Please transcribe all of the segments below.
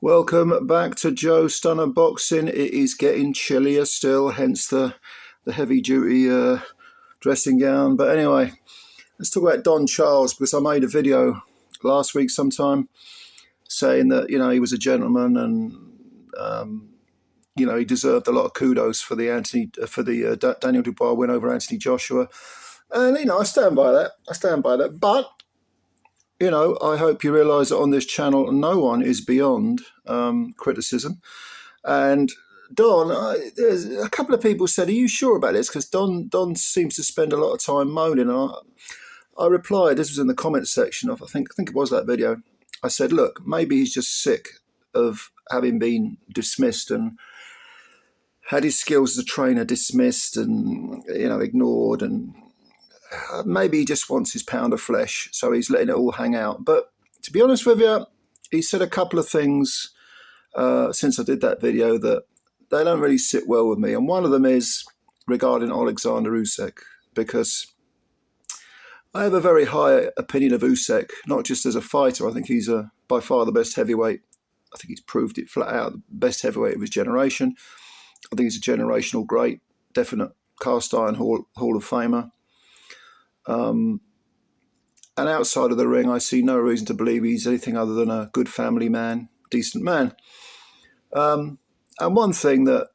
Welcome back to Joe Stunner Boxing. It is getting chillier still, hence the heavy duty dressing gown. But anyway, let's talk about Don Charles, because I made a video last week sometime saying that he was a gentleman and he deserved a lot of kudos for the Daniel Dubois win over Anthony Joshua, and I stand by that. But I hope you realise that on this channel, no one is beyond criticism. And Don, there's a couple of people said, "Are you sure about this?" Because Don seems to spend a lot of time moaning. And I replied. This was in the comments section of I think it was that video. I said, "Look, maybe he's just sick of having been dismissed and had his skills as a trainer dismissed and ignored and." Maybe he just wants his pound of flesh, so he's letting it all hang out. But to be honest with you, he said a couple of things since I did that video that they don't really sit well with me. And one of them is regarding Oleksandr Usyk, because I have a very high opinion of Usyk, not just as a fighter. I think he's by far the best heavyweight. I think he's proved it flat out, the best heavyweight of his generation. I think he's a generational great, definite cast iron Hall of Famer. And outside of the ring, I see no reason to believe he's anything other than a good family man, decent man. And one thing that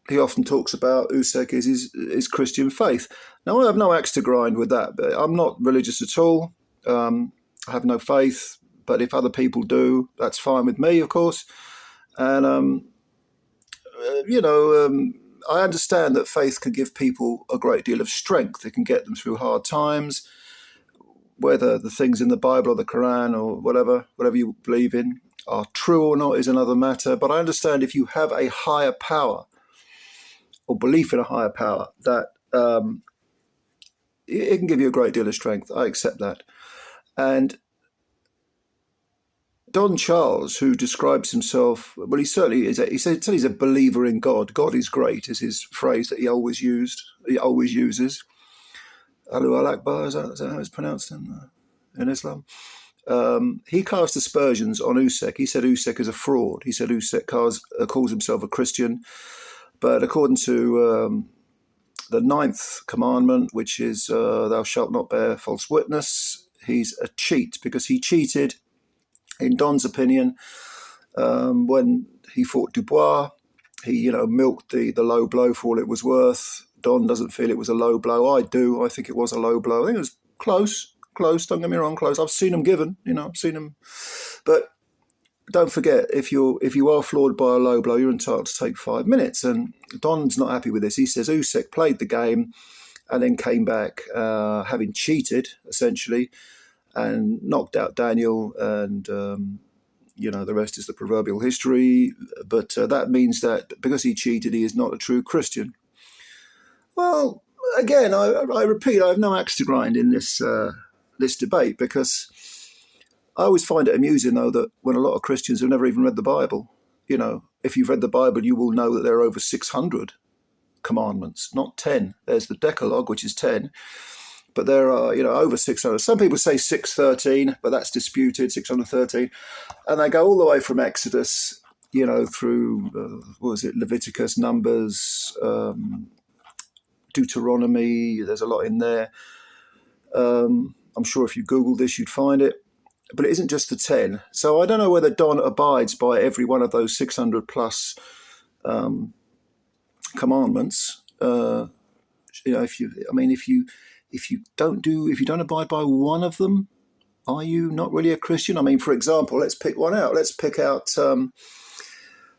he often talks about, Usyk, is his Christian faith. Now, I have no axe to grind with that. But I'm not religious at all. I have no faith. But if other people do, that's fine with me, of course. And, I understand that faith can give people a great deal of strength. It can get them through hard times, whether the things in the Bible or the Quran or whatever you believe in are true or not is another matter. But I understand if you have a higher power or belief in a higher power, that it can give you a great deal of strength. I accept that. And Don Charles, who describes himself, well, he certainly is. He said he's a believer in God. God is great is his phrase that he always uses. Allahu Akbar, is that how it's pronounced in Islam? He cast aspersions on Usyk. He said Usyk is a fraud. He said Usyk calls himself a Christian. But according to the 9th commandment, which is thou shalt not bear false witness, he's a cheat, because he cheated, in Don's opinion, when he fought Dubois. He milked the low blow for all it was worth. Don doesn't feel it was a low blow. I do. I think it was a low blow. I think it was close. Don't get me wrong, close. I've seen them given. I've seen them. But don't forget, if you are floored by a low blow, you're entitled to take 5 minutes. And Don's not happy with this. He says Usyk played the game and then came back having cheated, essentially, and knocked out Daniel, and the rest is the proverbial history. But that means that because he cheated, he is not a true Christian. Well, again, I repeat, I have no axe to grind in this debate, because I always find it amusing, though, that when a lot of Christians have never even read the Bible, if you've read the Bible, you will know that there are over 600 commandments, not 10. There's the Decalogue, which is 10. But there are, over 600. Some people say 613, but that's disputed, 613. And they go all the way from Exodus, through, Leviticus, Numbers, Deuteronomy. There's a lot in there. I'm sure if you Google this, you'd find it. But it isn't just the 10. So I don't know whether Don abides by every one of those 600 plus commandments. If you don't abide by one of them, are you not really a Christian? I mean, for example, let's pick one out. Let's pick out. I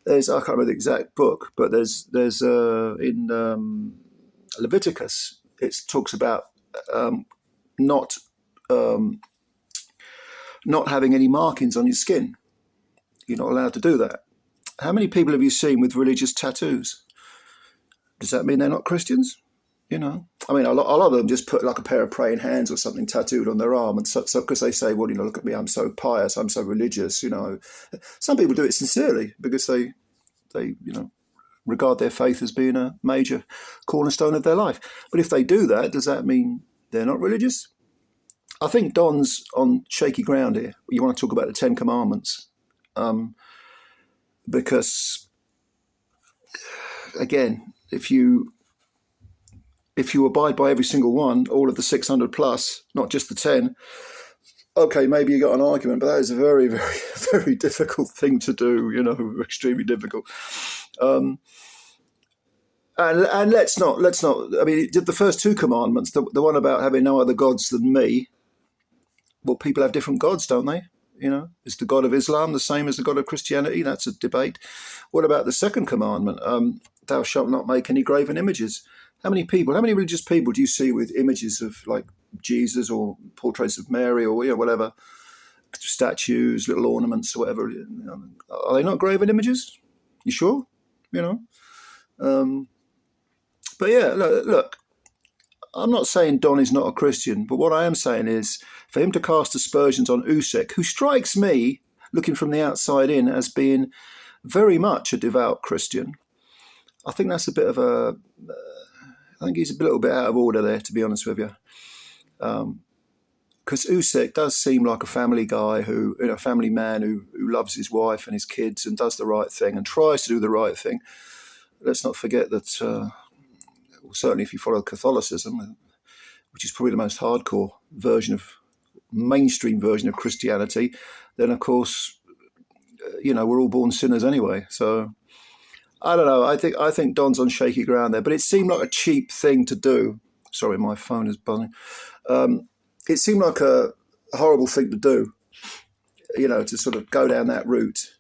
can't remember the exact book, but there's in Leviticus, it talks about not having any markings on your skin. You're not allowed to do that. How many people have you seen with religious tattoos? Does that mean they're not Christians? A lot of them just put like a pair of praying hands or something tattooed on their arm, and so because they say, well, look at me, I'm so pious, I'm so religious. Some people do it sincerely because they regard their faith as being a major cornerstone of their life. But if they do that, does that mean they're not religious? I think Don's on shaky ground here. You want to talk about the 10 Commandments. because, again, if you abide by every single one, all of the 600 plus, not just the 10, okay, maybe you got an argument, but that is a very, very, very difficult thing to do, extremely difficult. And let's not, I mean, the first two commandments, the one about having no other gods than me, well, people have different gods, don't they? Is the God of Islam the same as the God of Christianity? That's a debate. What about the second commandment? Thou shalt not make any graven images. How many religious people do you see with images of like Jesus or portraits of Mary or whatever, statues, little ornaments or whatever? Are they not graven images? You sure? But yeah, look, I'm not saying Don is not a Christian, but what I am saying is for him to cast aspersions on Usyk, who strikes me, looking from the outside in, as being very much a devout Christian, I think that's a bit of I think he's a little bit out of order there, to be honest with you. Because Usyk does seem like a family guy a family man who loves his wife and his kids and does the right thing and tries to do the right thing. Let's not forget that, certainly if you follow Catholicism, which is probably the most hardcore mainstream version of Christianity, then of course, we're all born sinners anyway. So I don't know. I think Don's on shaky ground there, but it seemed like a cheap thing to do. Sorry, my phone is buzzing. It seemed like a horrible thing to do, to sort of go down that route.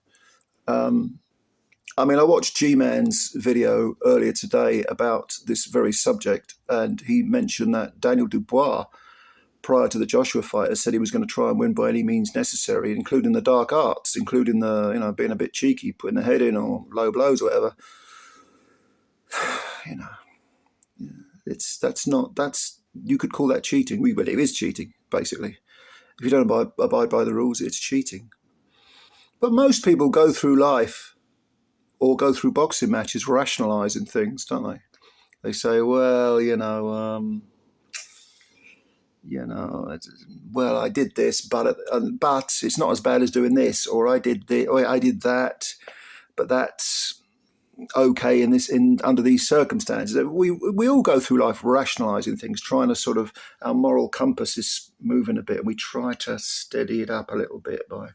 I mean, I watched G-Man's video earlier today about this very subject, and he mentioned that Daniel Dubois, prior to the Joshua fight, has said he was going to try and win by any means necessary, including the dark arts, including the, being a bit cheeky, putting the head in or low blows or whatever. You could call that cheating. We believe it is cheating, basically. If you don't abide by the rules, it's cheating. But most people go through life or go through boxing matches rationalising things, don't they? They say, well, I did this, but it's not as bad as doing this, or I did that, but that's okay under these circumstances. We all go through life rationalising things, trying to sort of, our moral compass is moving a bit, and we try to steady it up a little bit by,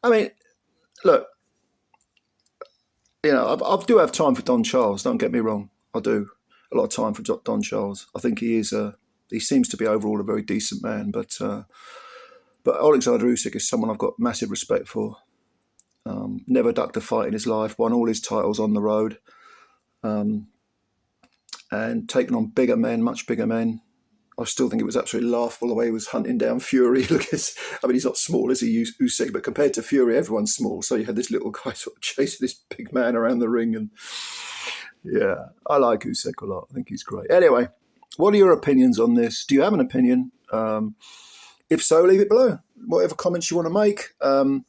I mean, look, I do have time for Don Charles. Don't get me wrong. I do a lot of time for Don Charles. I think he seems to be overall a very decent man. But Oleksandr Usyk is someone I've got massive respect for. Never ducked a fight in his life. Won all his titles on the road. And taken on bigger men, much bigger men. I still think it was absolutely laughable the way he was hunting down Fury. He's not small, is he, Usyk? But compared to Fury, everyone's small. So you had this little guy sort of chasing this big man around the ring. And yeah, I like Usyk a lot. I think he's great. Anyway, what are your opinions on this? Do you have an opinion? If so, leave it below. Whatever comments you want to make. I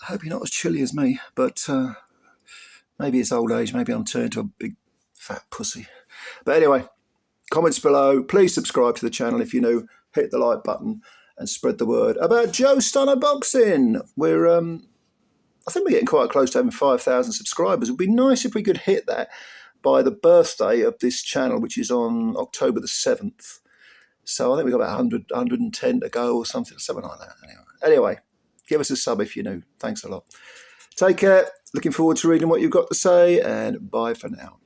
hope you're not as chilly as me. But maybe it's old age. Maybe I'm turned to a big fat pussy. But anyway, comments below. Please subscribe to the channel if you're new. Hit the like button and spread the word about Joe Stunner Boxing. I think we're getting quite close to having 5,000 subscribers. It would be nice if we could hit that by the birthday of this channel, which is on October the 7th. So I think we've got about 110 to go or something like that. Anyway, give us a sub if you're new. Thanks a lot. Take care. Looking forward to reading what you've got to say, and bye for now.